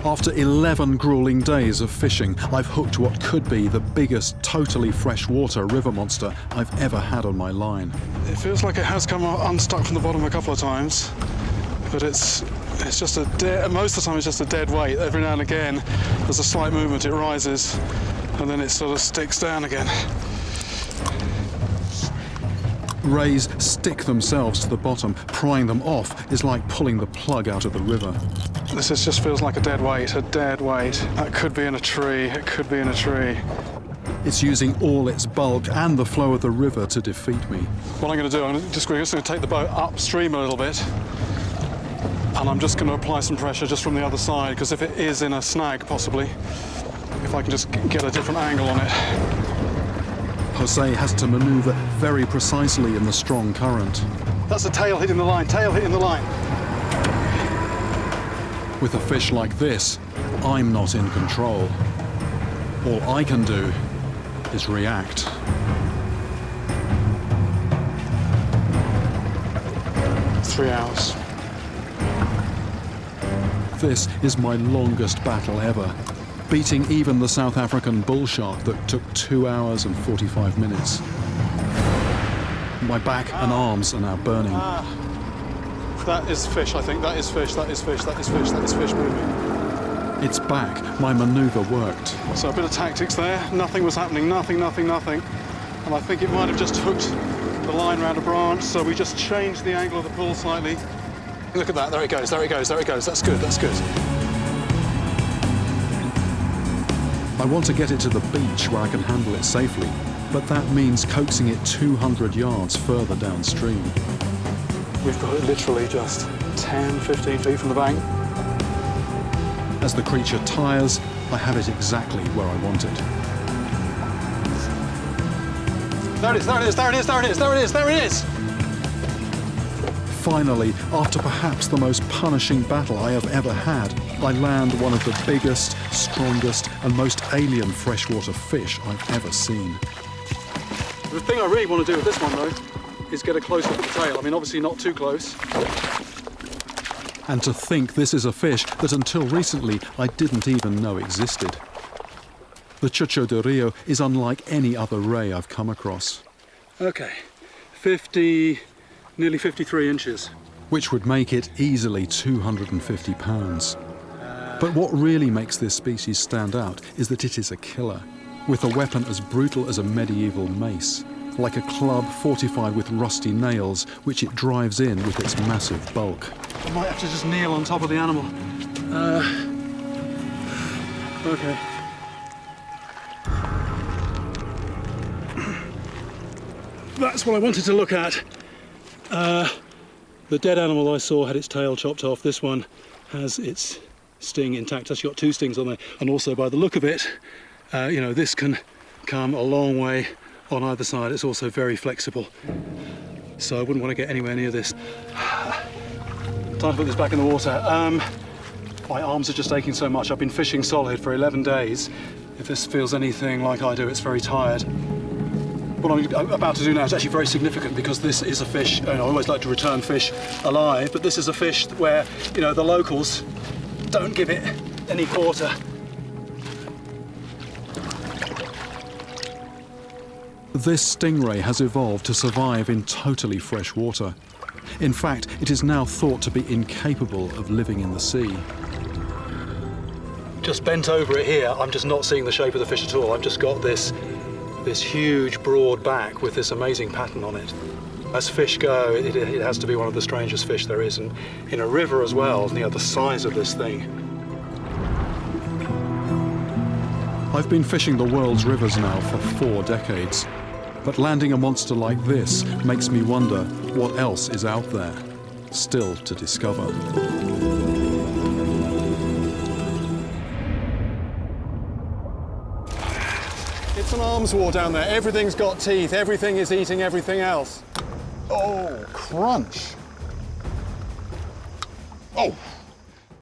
After 11 grueling days of fishing, I've hooked what could be the biggest totally freshwater river monster I've ever had on my line. It feels like it has come unstuck from the bottom a couple of times, but it's just most of the time it's just a dead weight. Every now and again there's a slight movement, it rises, and then it sort of sticks down again. Rays stick themselves to the bottom. Prying them off is like pulling the plug out of the river. This just feels like a dead weight, a dead weight. That could be in a tree, it could be in a tree. It's using all its bulk and the flow of the river to defeat me. What I'm going to do, I'm just going to take the boat upstream a little bit, and I'm just going to apply some pressure just from the other side, because if it is in a snag, possibly, if I can just get a different angle on it. Jose has to maneuver very precisely in the strong current. That's a tail hitting the line, tail hitting the line. With a fish like this, I'm not in control. All I can do is react. Three hours. This is my longest battle ever, beating even the South African bull shark that took 2 hours and 45 minutes. My back and arms are now burning. That is fish, I think. That is fish, that is fish, that is fish, that is fish moving. It's back. My manoeuvre worked. So a bit of tactics there. Nothing was happening, nothing. And I think it might have just hooked the line around a branch, so we just changed the angle of the pull slightly. Look at that, there it goes, there it goes, there it goes. That's good, that's good. I want to get it to the beach where I can handle it safely, but that means coaxing it 200 yards further downstream. We've got it literally just 10, 15 feet from the bank. As the creature tires, I have it exactly where I want it. There it is, there it is, there it is, there it is, there it is, there it is! Finally, after perhaps the most punishing battle I have ever had, I land one of the biggest, strongest, and most alien freshwater fish I've ever seen. The thing I really want to do with this one, though, is get a close-up of the tail. I mean, obviously not too close. And to think this is a fish that until recently I didn't even know existed. The Chucho de Rio is unlike any other ray I've come across. Okay, nearly 53 inches. Which would make it easily 250 pounds. But what really makes this species stand out is that it is a killer, with a weapon as brutal as a medieval mace, like a club fortified with rusty nails, which it drives in with its massive bulk. I might have to just kneel on top of the animal. Okay. That's what I wanted to look at. The dead animal I saw had its tail chopped off. This one has its sting intact. It's got 2 stings on there. And also, by the look of it, you know, this can come a long way on either side. It's also very flexible. So I wouldn't want to get anywhere near this. Time to put this back in the water. My arms are just aching so much. I've been fishing solid for 11 days. If this feels anything like I do, it's very tired. What I'm about to do now is actually very significant, because this is a fish, and I always like to return fish alive, but this is a fish where, you know, the locals don't give it any quarter. This stingray has evolved to survive in totally fresh water. In fact, it is now thought to be incapable of living in the sea. Just bent over it here, I'm just not seeing the shape of the fish at all. I've just got this huge broad back with this amazing pattern on it. As fish go, it has to be one of the strangest fish there is, and in a river as well, you know, the size of this thing. I've been fishing the world's rivers now for 4 decades, but landing a monster like this makes me wonder what else is out there, still to discover. It's an arms war down there. Everything's got teeth. Everything is eating everything else. Oh, crunch. Oh.